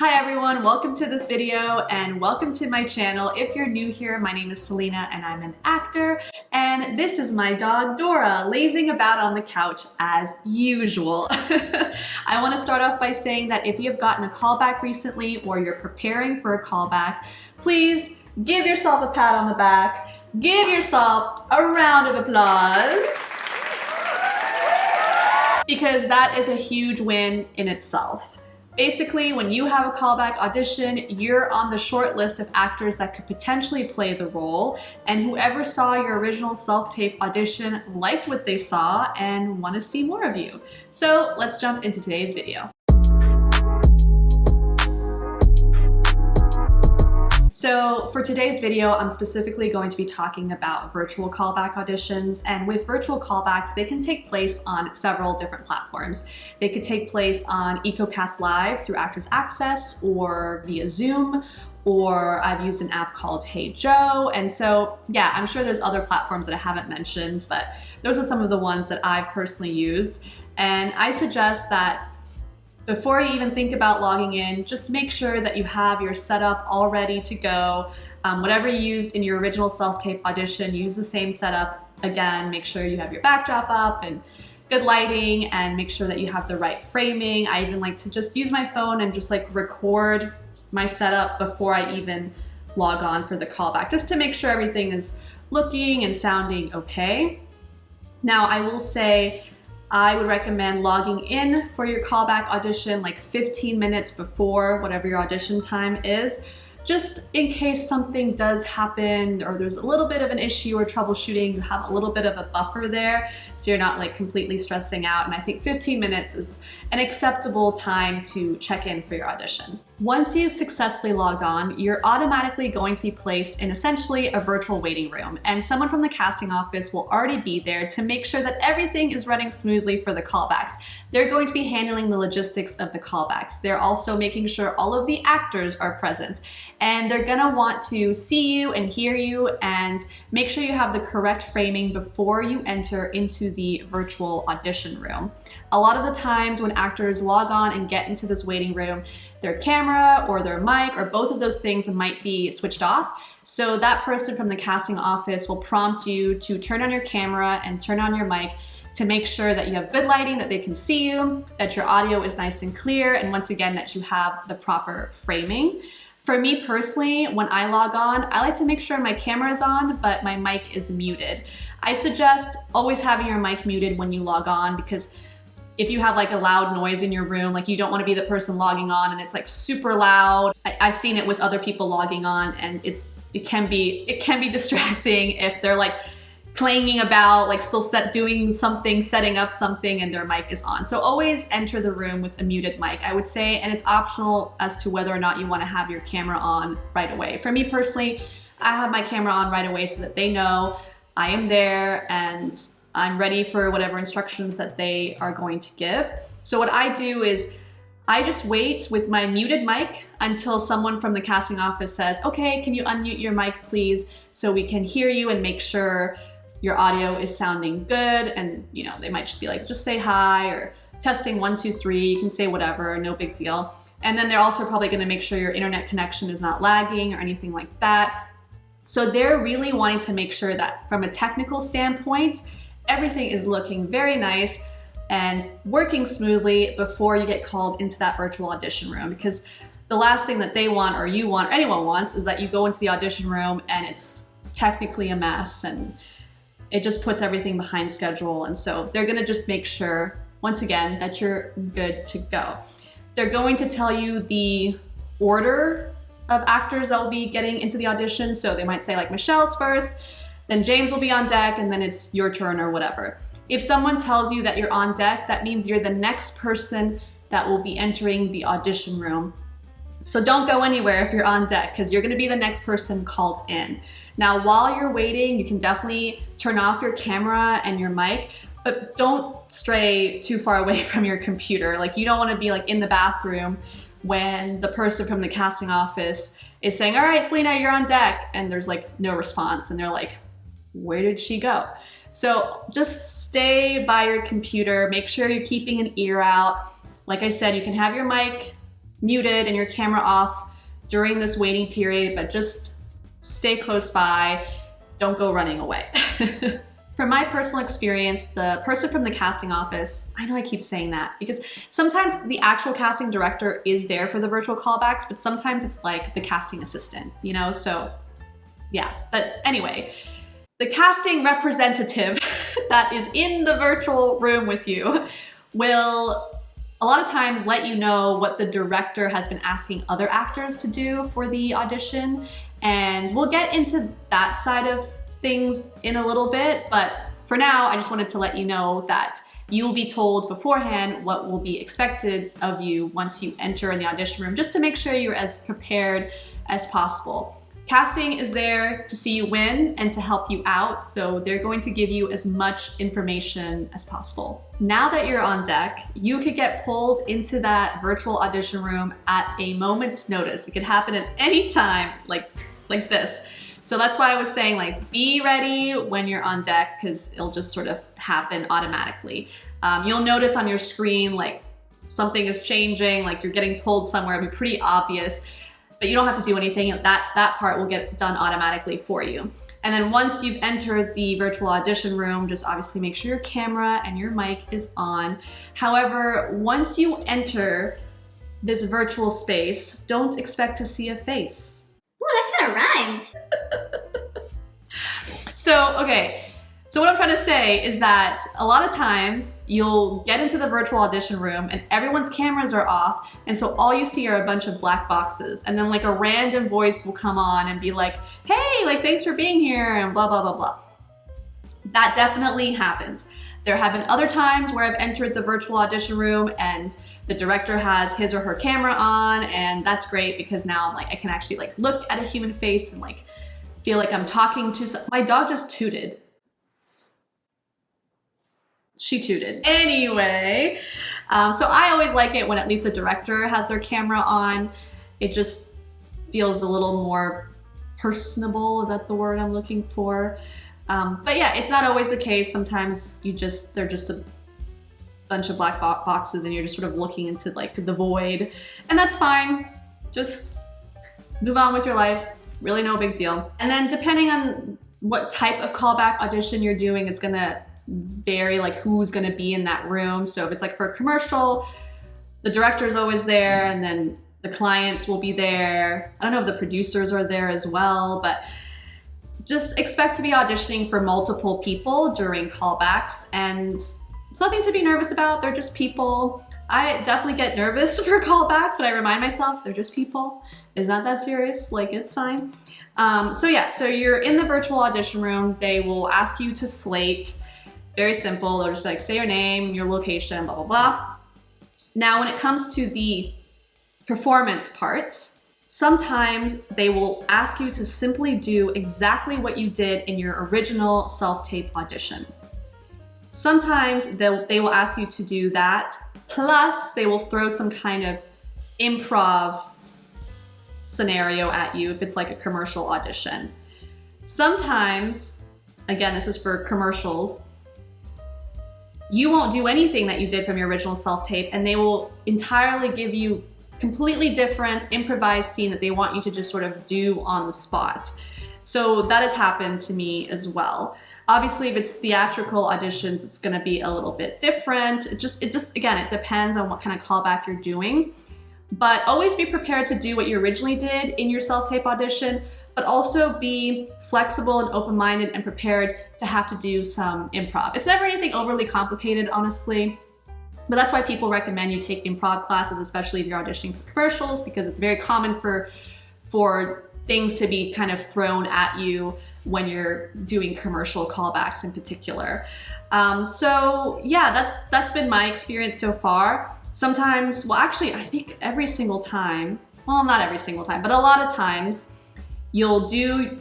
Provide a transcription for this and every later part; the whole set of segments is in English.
Hi everyone, welcome to this video and welcome to my channel. If you're new here, my name is Selena and I'm an actor, and this is my dog Dora lazing about on the couch as usual. I want to start off by saying that if you have gotten a callback recently or you're preparing for a callback, please give yourself a pat on the back, give yourself a round of applause, because that is a huge win in itself. Basically, when you have a callback audition, you're on the short list of actors that could potentially play the role, and whoever saw your original self-tape audition liked what they saw and want to see more of you. So let's jump into today's video. So for today's video, I'm specifically going to be talking about virtual callback auditions, and with virtual callbacks, they can take place on several different platforms. They could take place on EcoCast Live through Actors Access or via Zoom, or I've used an app called Hey Joe. And so, yeah, I'm sure there's other platforms that I haven't mentioned, but those are some of the ones that I've personally used. And I suggest that before you even think about logging in, just make sure that you have your setup all ready to go. Whatever you used in your original self-tape audition, use the same setup again. Make sure you have your backdrop up and good lighting, and make sure that you have the right framing. I even like to just use my phone and just like record my setup before I even log on for the callback, just to make sure everything is looking and sounding okay. Now, I will say, I would recommend logging in for your callback audition like 15 minutes before whatever your audition time is, just in case something does happen or there's a little bit of an issue or troubleshooting. You have a little bit of a buffer there, so you're not like completely stressing out. And I think 15 minutes is an acceptable time to check in for your audition. Once you've successfully logged on, you're automatically going to be placed in essentially a virtual waiting room, and someone from the casting office will already be there to make sure that everything is running smoothly for the callbacks. They're going to be handling the logistics of the callbacks. They're also making sure all of the actors are present, and they're gonna want to see you and hear you and make sure you have the correct framing before you enter into the virtual audition room. A lot of the times when actors log on and get into this waiting room, their camera or their mic or both of those things might be switched off. So that person from the casting office will prompt you to turn on your camera and turn on your mic to make sure that you have good lighting, that they can see you, that your audio is nice and clear, and once again, that you have the proper framing. For me personally, when I log on, I like to make sure my camera is on, but my mic is muted. I suggest always having your mic muted when you log on, because if you have like a loud noise in your room, like you don't want to be the person logging on and it's like super loud. I've seen it with other people logging on, and it can be distracting if they're like clanging about, like still doing something, setting up something, and their mic is on. So always enter the room with a muted mic, I would say, and it's optional as to whether or not you want to have your camera on right away. For me personally, I have my camera on right away so that they know I am there and I'm ready for whatever instructions that they are going to give. So what I do is I just wait with my muted mic until someone from the casting office says, okay, can you unmute your mic please, so we can hear you and make sure your audio is sounding good. And you know, they might just be like, just say hi, or testing 1, 2, 3, you can say whatever, no big deal. And then they're also probably gonna make sure your internet connection is not lagging or anything like that. So they're really wanting to make sure that from a technical standpoint, everything is looking very nice and working smoothly before you get called into that virtual audition room, because the last thing that they want, or you want, or anyone wants, is that you go into the audition room and it's technically a mess and it just puts everything behind schedule. And so they're gonna just make sure, once again, that you're good to go. They're going to tell you the order of actors that will be getting into the audition. So they might say like Michelle's first, then James will be on deck, and then it's your turn or whatever. If someone tells you that you're on deck, that means you're the next person that will be entering the audition room. So don't go anywhere if you're on deck, because you're gonna be the next person called in. Now, while you're waiting, you can definitely turn off your camera and your mic, but don't stray too far away from your computer. Like, you don't wanna be like in the bathroom when the person from the casting office is saying, all right, Selena, you're on deck, and there's like no response, and they're like, where did she go? So just stay by your computer, make sure you're keeping an ear out. Like I said, you can have your mic muted and your camera off during this waiting period, but just stay close by. Don't go running away. From my personal experience, the person from the casting office, I know I keep saying that because sometimes the actual casting director is there for the virtual callbacks, but sometimes it's like the casting assistant, you know? So yeah, but anyway, the casting representative that is in the virtual room with you will a lot of times let you know what the director has been asking other actors to do for the audition. And we'll get into that side of things in a little bit, but for now, I just wanted to let you know that you'll be told beforehand what will be expected of you once you enter in the audition room, just to make sure you're as prepared as possible. Casting is there to see you win and to help you out, so they're going to give you as much information as possible. Now that you're on deck, you could get pulled into that virtual audition room at a moment's notice. It could happen at any time, like this. So that's why I was saying, like, be ready when you're on deck, because it'll just sort of happen automatically. You'll notice on your screen, like, something is changing, like you're getting pulled somewhere. It'll be pretty obvious, but you don't have to do anything. That part will get done automatically for you. And then once you've entered the virtual audition room, just obviously make sure your camera and your mic is on. However, once you enter this virtual space, don't expect to see a face. Ooh, that kind of rhymes. So what I'm trying to say is that a lot of times you'll get into the virtual audition room and everyone's cameras are off, and so all you see are a bunch of black boxes, and then like a random voice will come on and be like, hey, like, thanks for being here, and blah, blah, blah, blah. That definitely happens. There have been other times where I've entered the virtual audition room and the director has his or her camera on, and that's great because now I'm like, I can actually like look at a human face and like feel like I'm talking to my dog just tooted. She tooted. Anyway, so I always like it when at least the director has their camera on. It just feels a little more personable. Is that the word I'm looking for? But yeah, it's not always the case. Sometimes they're just a bunch of black boxes and you're just sort of looking into like the void, and that's fine. Just move on with your life. It's really no big deal. And then depending on what type of callback audition you're doing, it's gonna vary like who's gonna be in that room. So if it's like for a commercial, the director's always there and then the clients will be there. I don't know if the producers are there as well, but just expect to be auditioning for multiple people during callbacks, and it's nothing to be nervous about. They're just people. I definitely get nervous for callbacks, but I remind myself they're just people. It's not that serious, like it's fine. So you're in the virtual audition room. They will ask you to slate. Very simple. They'll just be like, say your name, your location, blah, blah, blah. Now, when it comes to the performance part, sometimes they will ask you to simply do exactly what you did in your original self-tape audition. Sometimes they will ask you to do that, plus they will throw some kind of improv scenario at you if it's like a commercial audition. Sometimes, again, this is for commercials, you won't do anything that you did from your original self-tape, and they will entirely give you completely different improvised scene that they want you to just sort of do on the spot. So that has happened to me as well. Obviously, if it's theatrical auditions, it's gonna be a little bit different. It just again, it depends on what kind of callback you're doing. But always be prepared to do what you originally did in your self-tape audition, but also be flexible and open-minded and prepared to have to do some improv. It's never anything overly complicated, honestly. But that's why people recommend you take improv classes, especially if you're auditioning for commercials, because it's very common for things to be kind of thrown at you when you're doing commercial callbacks in particular. So yeah, that's been my experience so far. Sometimes, well actually I think every single time, well not every single time, but a lot of times you'll do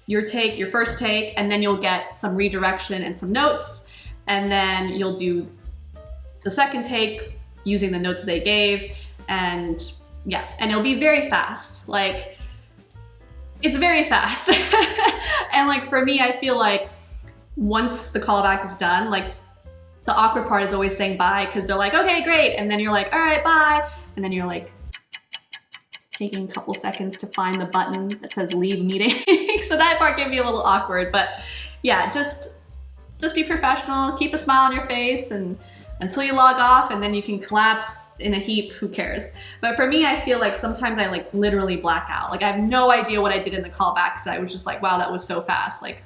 your first take, and then you'll get some redirection and some notes, and then you'll do the second take using the notes they gave, and yeah, and it'll be very fast. Like, it's very fast. And like for me, I feel like once the callback is done, like the awkward part is always saying bye, because they're like, okay, great. And then you're like, all right, bye. And then you're like, taking a couple seconds to find the button that says leave meeting. So that part can be a little awkward, but yeah, just be professional, keep a smile on your face, and until you log off, and then you can collapse in a heap, who cares? But for me, I feel like sometimes I like literally black out. Like I have no idea what I did in the callback because I was just like, wow, that was so fast. Like,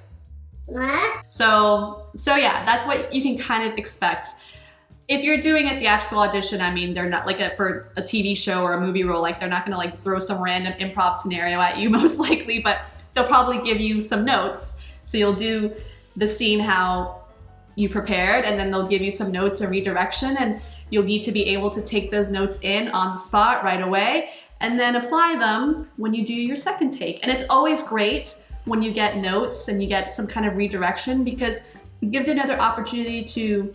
What? so yeah, that's what you can kind of expect. If you're doing a theatrical audition, I mean, they're not like for a TV show or a movie role, like they're not gonna like throw some random improv scenario at you most likely, but they'll probably give you some notes. So you'll do the scene how you prepared, and then they'll give you some notes and redirection, and you'll need to be able to take those notes in on the spot right away and then apply them when you do your second take. And it's always great when you get notes and you get some kind of redirection because it gives you another opportunity to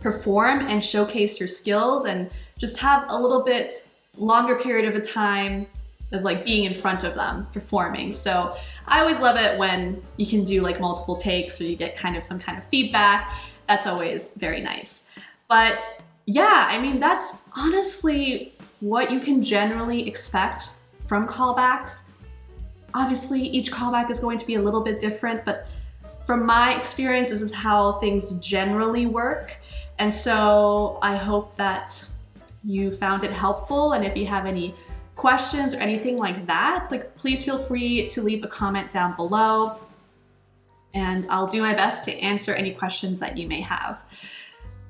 perform and showcase your skills and just have a little bit longer period of a time of like being in front of them performing. So I always love it when you can do like multiple takes or you get kind of some kind of feedback. That's always very nice. But yeah, I mean, that's honestly what you can generally expect from callbacks. Obviously, each callback is going to be a little bit different, but from my experience, this is how things generally work. And so I hope that you found it helpful. And if you have any questions or anything like that, like please feel free to leave a comment down below and I'll do my best to answer any questions that you may have.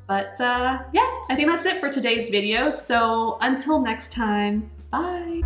But yeah, I think that's it for today's video. So until next time, bye.